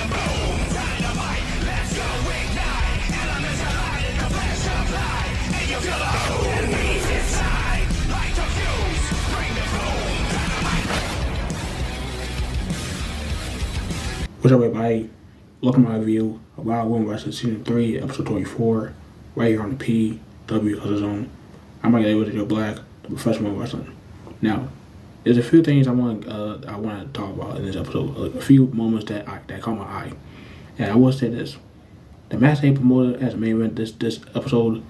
What's up, everybody? Welcome to my review of Wild Women Wrestling Season 3, Episode 24, right here on the PW Zone. I'm Mike with Joe Black, the professional wrestling. Now, there's a few things I want to talk about in this episode. A few moments that caught my eye, and I will say this: the match they promoted as a main event this episode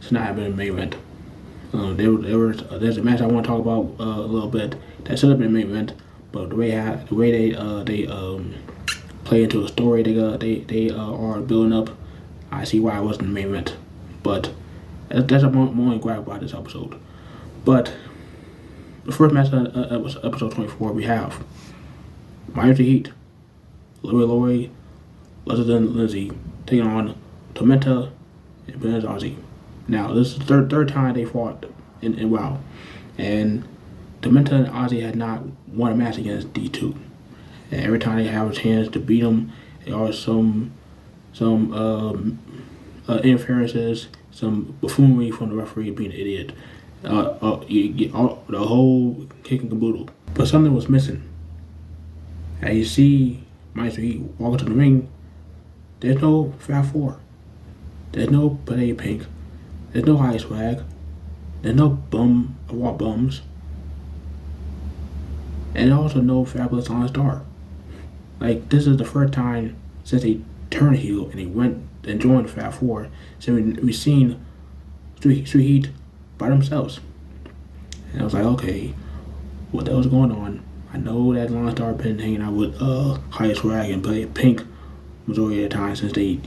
should not have been a main event. There's a match I want to talk about a little bit that should have been a main event, but the way they play into a story they are building up, I see why it wasn't the main event. But that's a moment grab about this episode. But the first match of episode 24, we have Miami Heat, Lori, Lesser Than Lindsay taking on Tormenta and Aussie. Now this is the third time they fought in WoW, and Tormenta and Aussie had not won a match against D2. And every time they have a chance to beat them, there are some interferences, some buffoonery from the referee being an idiot. You get the whole kick and caboodle. But something was missing. And you see Maestro Heat walk into the ring, there's no Fab Four. There's no Play Pink. There's no high swag. There's no bums. And also no Fabulous on Star. Like, this is the first time since they turned heel and they went and joined the Fab Four. So we've seen Street Heat by themselves. And I was like, okay, what the hell's going on? I know that Lone Star been hanging out with High Swag and Play Pink majority of the time since they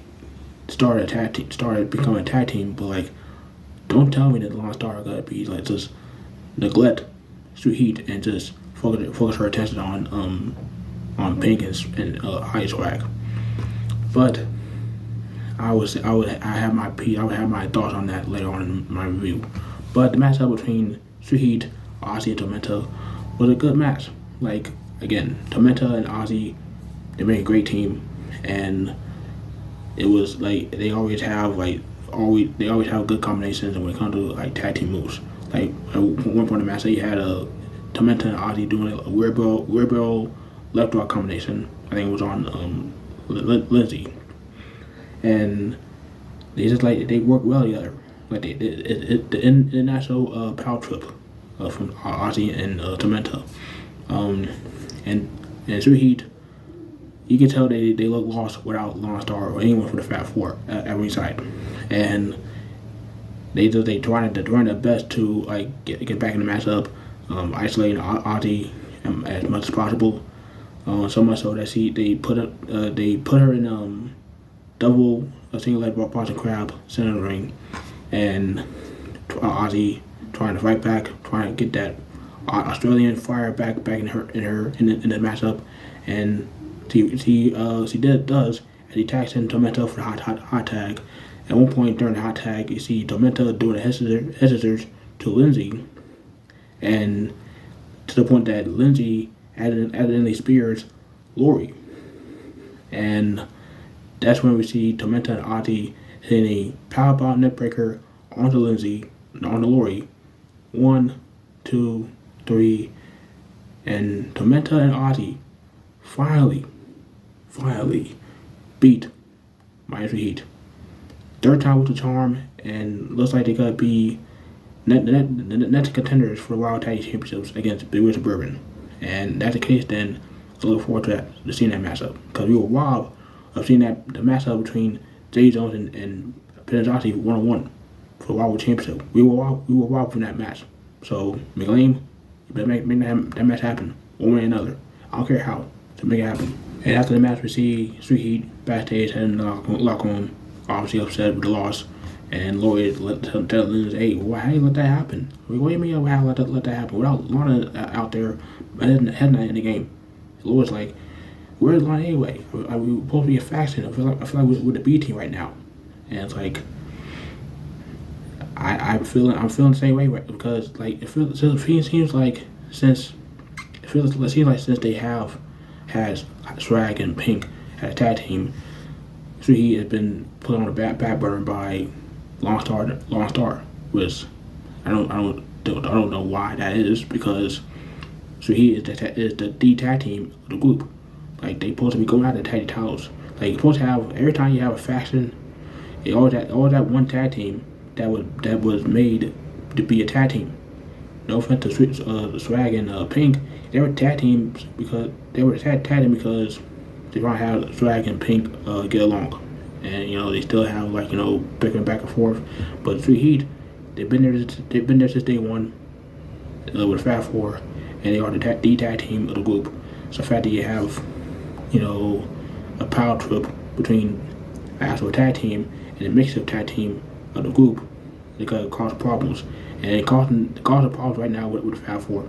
started becoming a tag team, but like, don't tell me that Lone Star are gonna be like just neglect Street Heat and just focus her attention on Pink and High Swag. But I would have my thoughts on that later on in my review. But the matchup between Street Heat, Aussie, and Tormenta was a good match. Like, again, Tormenta and Aussie, they make a great team, and it was like they always have good combinations when it comes to like tag team moves. Like at one point in the match, you had Tormenta and Aussie doing a weird bro left rock combination. I think it was on Lindsay, and they work well together. Like the international power trip from Aussie and Tormenta, and Street Heat, you can tell they look lost without Lone Star or anyone from the Fab Four at ringside, and they trying their best to like get back in the matchup, isolating Aussie as much as possible. So much so that they put her in double single leg Boston Crab center of the ring, and Aussie trying to fight back, trying to get that Australian fire back in the matchup, and she does, and he tags in Tormenta for the hot tag. At one point during the hot tag, you see Tormenta doing a scissors to Lindsay, and to the point that Lindsay added in the spears Lori, and that's when we see Tormenta and Aussie hitting a powerbomb neckbreaker onto Lindsay, onto Lori. 1, 2, 3, and Tormenta and Aussie finally beat Miami Heat. Third time with the charm, and looks like they gotta be the next contenders for the Wild Tag Championships against Big Wheels Suburban. And that's the case, then I look forward to seeing that matchup, because we were robbed of seeing the matchup between Jay Jones and Penelope 1-on-1 for the Wild Championship. We were robbed from that match. So McLean, you better make that match happen one way or another. I don't care how, to make it happen. And after the match, we see Street Heat backstage heading to the locker room, obviously upset with the loss. And Lloyd tell Lindsay, hey, how you let that happen? What do you mean how let that happen? Without Lana out there heading in the game. Lloyd's like, where's Lana anyway? Are we supposed to be a faction? I feel like we're the B team right now. And it's like, I'm feeling the same way, right? Because like it seems like since they have Swag and Pink as a tag team. Sweet Heat has been put on the back burner by Long Star, which I don't know why that is, because Sweet Heat is the tag team of the group. Like, they supposed to be going out the tag titles. Like, you're supposed to have, every time you have a faction, all that one tag team that was made to be a tag team. No offense to Swag and Pink, they were tag teams because they were tag team because they want to have Swag and Pink get along, and they still have bickering back and forth. But Sweet Heat, they've been there since day one with Fat Four, and they are the tag team of the group. So the fact that you have a power trip between actual tag team and a mixed up tag team of the group, it could cause problems, and it causing problems right now with Fab Four.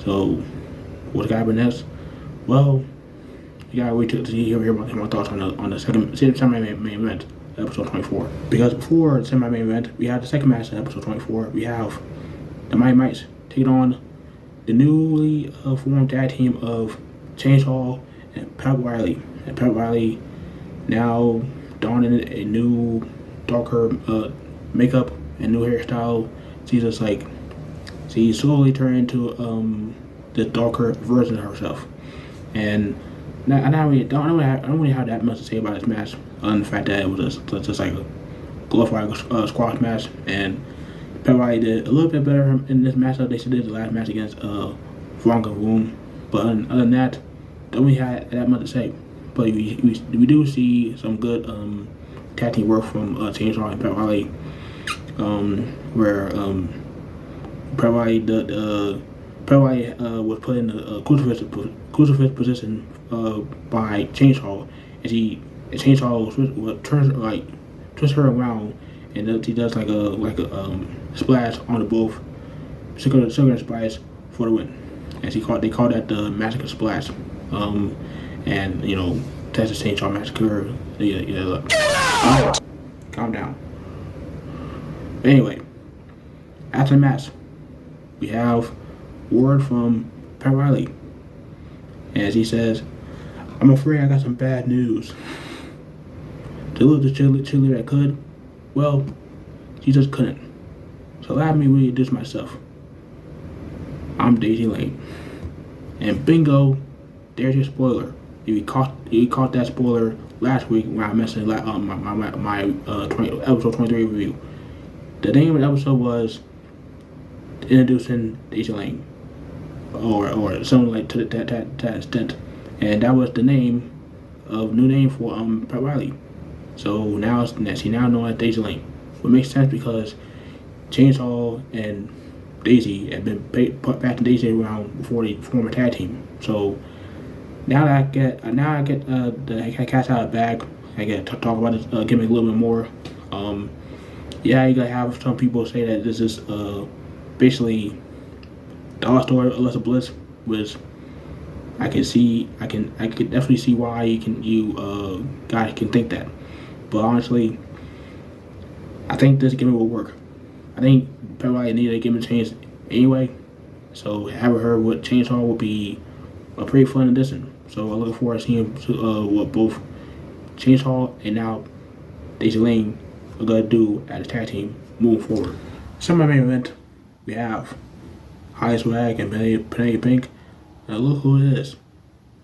So what's gotta happen next? Well, you gotta wait to hear my thoughts on the second semi-main event, episode 24. Because before the semi-main event, we have the second match of episode 24. We have the Mighty Mites taking on the newly formed tag team of Chainsaw and Pat Riley. And Pat Riley now donning a new darker makeup and new hairstyle. She's slowly turned into the darker version of herself. And I don't really have that much to say about this match, other than the fact that it was just like a glorified squash match. And Pat Riley did a little bit better in this matchup than she did the last match against Veronica Room. But other than that, don't really have that much to say. But we do see some good tag team work from Chainsaw and Pat Riley, where Pat Riley was put in the crucifix position by Chainsaw, and Chainsaw twist her around, and he does like a splash on the both sugar and spice for the win. And they call that the Massacre Splash. And Texas Chainsaw Massacre. Alright, calm down. Anyway, after the match, we have word from Pat Riley, as he says, "I'm afraid I got some bad news. The little cheerleader that could, well, she just couldn't. So allow me to introduce myself. I'm Daisy Lane. And bingo, there's your spoiler. You caught that spoiler last week when I mentioned my episode 23 review. The name of the episode was Introducing Daisy Lane, or something like to that extent, and that was the new name for Pat Riley. So now she's now known as Daisy Lane, which makes sense because Chainsaw and Daisy had been put back to Daisy around before they formed a tag team. So now that I get the cat's out of the bag, I get to talk about this gimmick a little bit more. Yeah, you gotta have some people say that this is basically the All Story of Alexa Bliss, which I can definitely see why you guys can think that. But honestly, I think this gimmick will work. I think probably needed a gimmick change anyway, so having her with Chainsaw will be a pretty fun addition. So I'm looking forward to seeing what both Chainsaw and now Daisy Lane are gonna do as a tag team moving forward. Some of my main event, we have High Swag and Penelope Pink. And look who it is.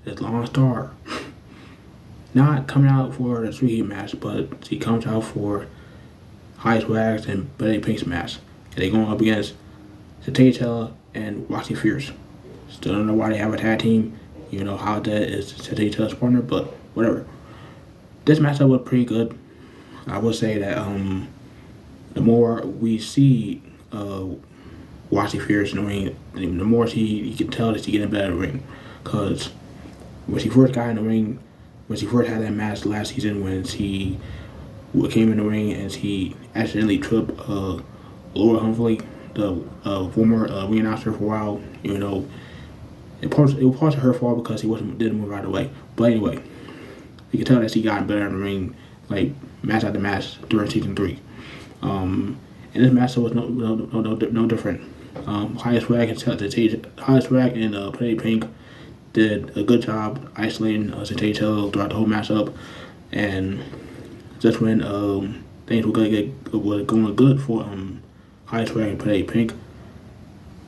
It's Long Star. Not coming out for the Sweet Heat match, but she comes out for High Swags and Penelope Pink's match. And they're going up against Chella and Roxxy Fierce. Still don't know why they have a tag team. You know how that is Chella's partner, but whatever. This matchup was pretty good. I would say that the more we see Roxxy Fierce in the ring, the more you can tell that she's getting better in the ring. Because when she first got in the ring, when she first had that match last season, when she came in the ring and she accidentally tripped Laura Humphrey, the former ring announcer for a while, it was part of her fault because he didn't move right away. But anyway, you can tell that she got better in the ring, like match after match during season 3. And this match was no different. High Swag and Penelope Pink did a good job isolating Santana throughout the whole matchup, and just when things were going good for High Swag and Play Pink,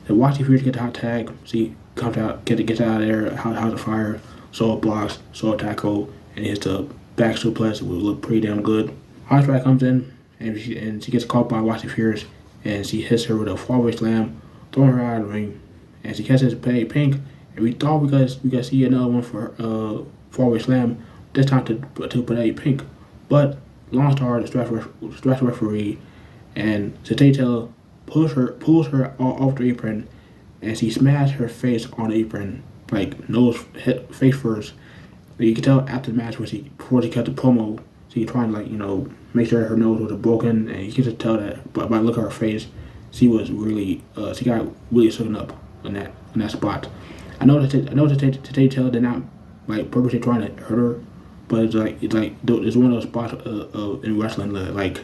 the Roxxy Fierce get the hot tag. See, comes out, gets out of there, House of Fire, Soul blocks, Soul tackle, and hits the back suplex. It would look pretty damn good. High Swag comes in, and she gets caught by Roxxy Fierce, and she hits her with a fallaway slam, throwing her out of the ring, and she catches Play Pink. And we thought we could see another one for fallaway slam, this time to Play Pink, but Long Star, the stretch referee, and Santana pulls her off the apron, and she smashed her face on the apron, like face first. You can tell after the match before she cut the promo, she trying to make sure her nose was broken, and you can just tell that by the look at her face, she was really she got really shaken up in that spot. I know that Santana did not purposely trying to hurt her, but it's one of those spots in wrestling that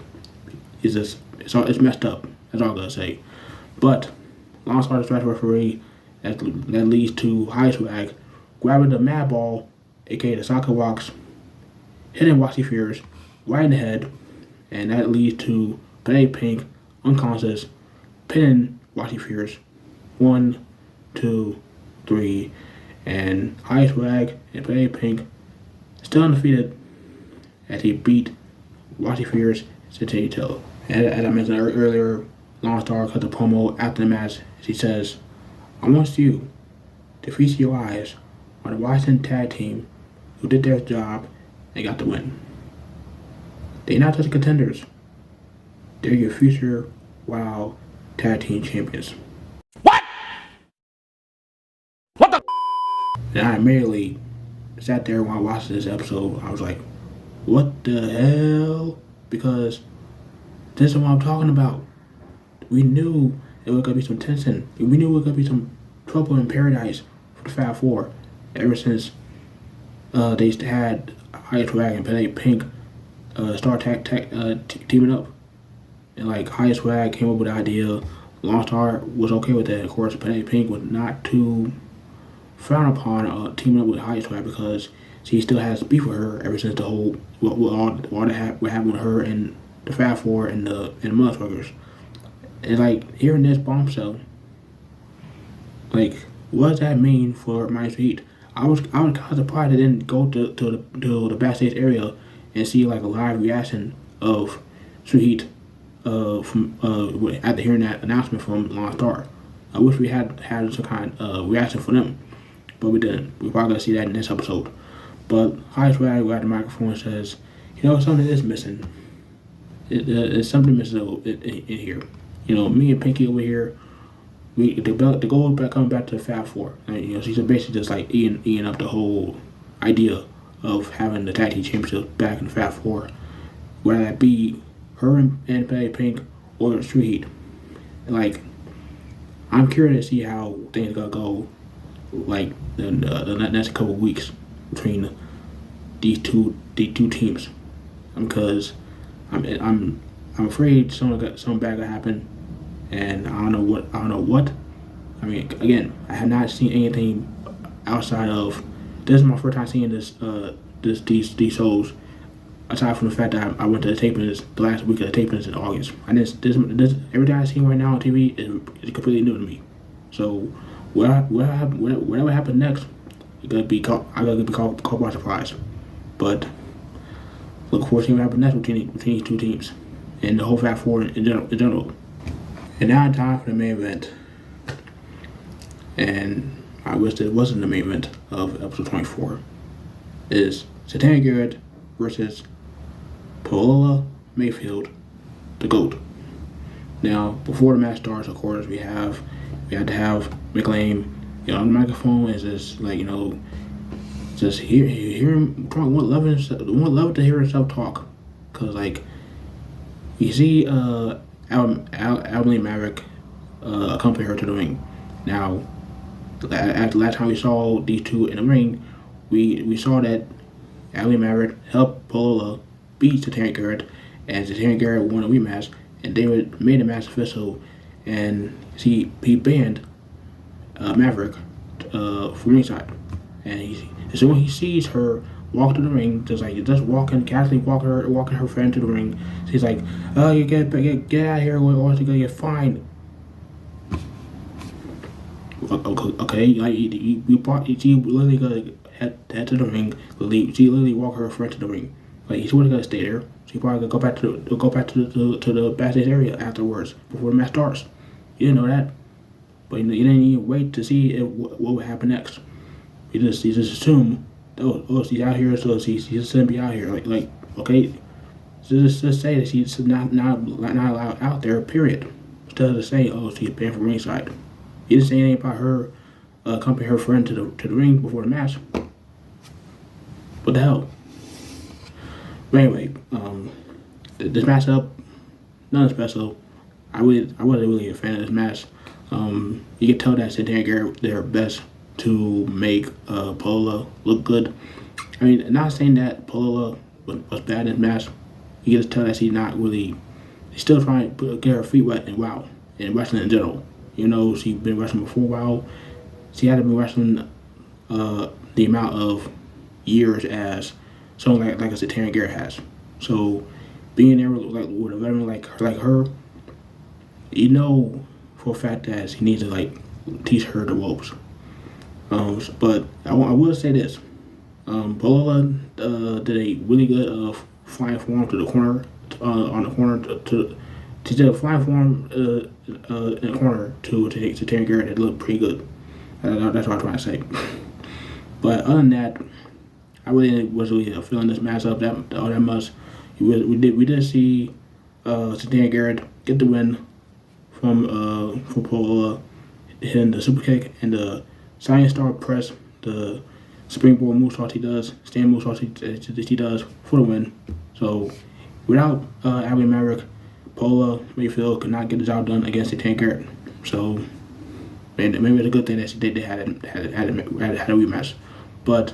it's messed up. That's all I'm gonna say. But Long Star the stretch referee that leads to High Swag grabbing the mad ball, aka the soccer box, hitting Roxxy Fierce right in the head, and that leads to Play Pink unconscious, pinning Roxxy Fierce 1, 2, 3, and High Swag and Play Pink still undefeated as he beat Roxxy Fierce Santana. And as I mentioned earlier, Long Star cut the promo after the match. She says, "I want you to feast your eyes on the Washington tag team who did their job and got the win. They're not just contenders. They're your future WoW tag team champions." What? What the? And I immediately sat there while watching this episode. I was like, what the hell? Because this is what I'm talking about. We knew it was going to be some tension. We knew it was going to be some trouble in paradise for the Fab Four. Ever since they had High Swag and Play Pink teaming up. And High Swag came up with the idea. Long Star was okay with that. Of course, Play Pink was not too frowned upon teaming up with High Swag because she still has beef with her ever since the whole what happened with her and the Fab Four and the Motherfuckers. And hearing this bombshell, what does that mean for my Heat? I was kind of surprised I didn't go to the backstage area and see a live reaction of Sweet from after hearing that announcement from Long Star. I wish we had some kind of reaction for them, but we didn't. We're probably gonna see that in this episode. But High Swag got the microphone and says, something is missing. It's something missing in here. Me and Pinky over here, the goal is coming back to the Fab Four. And, she's basically just eating up the whole idea of having the tag team championship back in the Fab Four, whether that be her and Play Pink or the Street Heat. I'm curious to see how things are gonna go. The next couple of weeks between these two teams, because I'm afraid something bad gonna happen, and I don't know what. I mean, again, I have not seen anything outside of this. Is my first time seeing these shows. Aside from the fact that I went to the tapings the last week of the tapings in August, and this everything I see right now on TV is completely new to me. So whatever happens next, I gotta be caught by surprise. But look forward to seeing what happens next between these two teams and the whole Fab Four in general. And now it's time for the main event. And I wish it wasn't the main event of episode 24. Is Santana Garrett versus Paola Mayfield, the GOAT. Now, before the match starts, of course, we had to have McLean on the microphone and just just hear him talk. One love to hear himself talk, cause you see Alvin Maverick accompany her to the ring. Now, after the last time we saw these two in the ring, we saw that Alvin Maverick helped Paola beat Santana Garrett, and Santana Garrett won a rematch, and David made the match official, and he banned Maverick from ringside. and as soon as he sees her walk to the ring, just walking, casually walking her friend to the ring, she's like, "Oh, you get out of here, or else you're gonna get fined." Okay, like she literally gonna head to the ring. She literally walk her friend to the ring. Like she wasn't gonna stay there. She probably gonna go back to the backstage area afterwards before the match starts. You didn't know that, but you didn't even wait to see what would happen next. You just assume, oh, she's out here, so she's just gonna be out here. Like okay, just say that she's not allowed out there. Period. Instead of saying, oh, she's banned from ringside. You didn't say anything about her accompanying her friend to the ring before the match. What the hell? But anyway, this matchup, nothing special. I wasn't really a fan of this match. You can tell that Santana and Garrett did their best to make Paola look good. I mean, not saying that Paola was bad in this match. You can just tell that she's not really. She's still trying to get her feet wet and wow, in wrestling in general. You know, she's been wrestling before a while. She hasn't been wrestling the amount of years as someone like a Santana Garrett has. So being there with a veteran like her, you know for a fact that she needs to like teach her the ropes. But I will say this: Paola did a really good flying form to the corner on the corner she did a flying form in the corner to Santana Garrett. It looked pretty good. That's what I'm trying to say. But other than that, I really wasn't really feeling this matchup that much. We did see Santana Garrett get the win from Paola, hitting the super kick and the Science Star press, the springboard moonsault he does, stand moonsault he does for the win. So without Abby Maverick, Paola Mayfield could not get the job done against Santana Garrett. So maybe it's a good thing that they had a rematch. But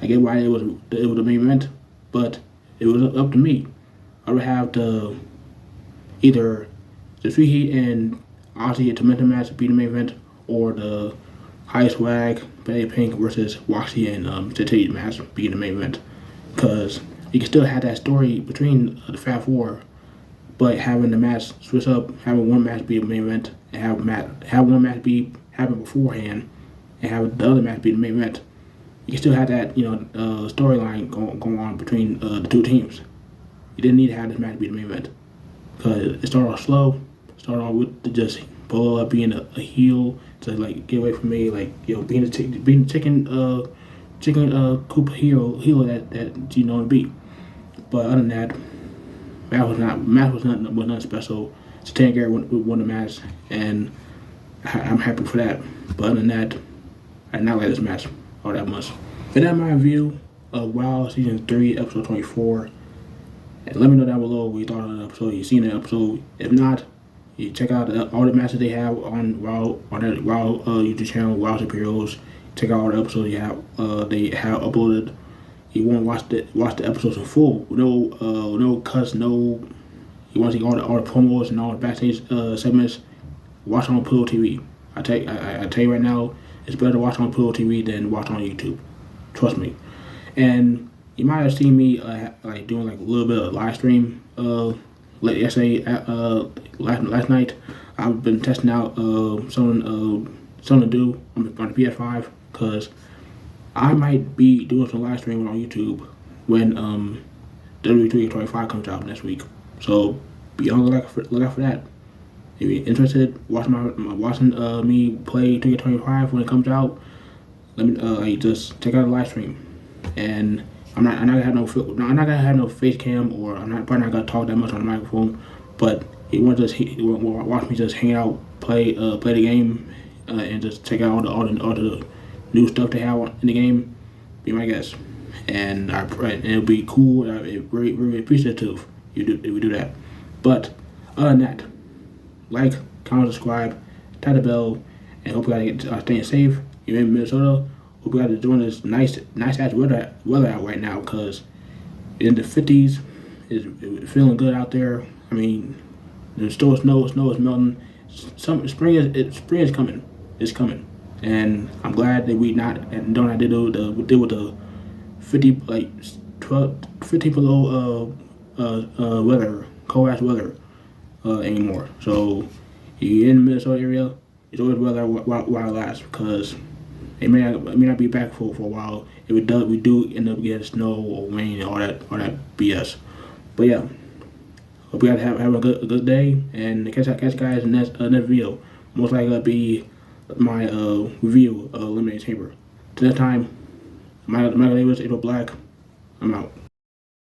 I get why it was the main event, but it was up to me. I would have either the Sweet Heat and Aussie and Tormenta match be the main event, or the High Swag, Penelope Pink versus Roxxy and Chantilly match be the main event. Because you can still have that story between the Fab Four, but having the match switch up, having one match be the main event, and have one match be happen beforehand, and have the other match be the main event. You can still have that, storyline going on between the two teams. You didn't need to have this match be the main event because it started off slow. Started off with just Paola being a heel to like get away from me, being the chicken coop heel that you know to be. But other than that, match was nothing special. Santana Garrett won the match, and I'm happy for that. But other than that, I did not like this match all that much. And that's my review of WoW Season 3, Episode 24. And let me know down below what you thought of the episode. You seen the episode? If not, you check out all the matches they have on WoW YouTube channel, WoW Superheroes. Check out all the episodes they have uploaded. You want to watch the episodes in full, no cuts, no. You want to see all the promos and all the backstage segments. Watch on Pluto TV. I tell you right now, it's better to watch on Pluto TV than watch on YouTube. Trust me. And you might have seen me doing like a little bit of live stream last night. I've been testing out something to do on the PS5 because I might be doing some live streaming on YouTube when WWE 25 comes out next week. So be on the look out for that. If you're interested, watching me play 2K25 when it comes out, let me just check out the live stream. And I'm not gonna have no face cam, or probably not gonna talk that much on the microphone. But you want to watch me just hang out, play the game, and just check out all the new stuff they have in the game. Be my guest, and it'll be cool. Very very appreciative if we do that. But other than that, like, comment, subscribe, tap the bell, and hope you guys are staying safe. You're in Minnesota. Hope you guys are enjoying this nice ass weather out right now, because in the 50s, it's feeling good out there. I mean, there's still snow is melting. Spring is coming. It's coming. and I'm glad that we not and don't have to deal with the 50 like 12, 15 below weather, cold ass weather anymore. So if you're in the Minnesota area, it's always weather while it lasts because it may not be back for a while. If it does, we do end up getting snow or rain and all that BS. But yeah, hope you guys have a good day and catch you guys in the next video. Most likely be my review of Eliminated Chamber. To that time, my name is April Black. I'm out.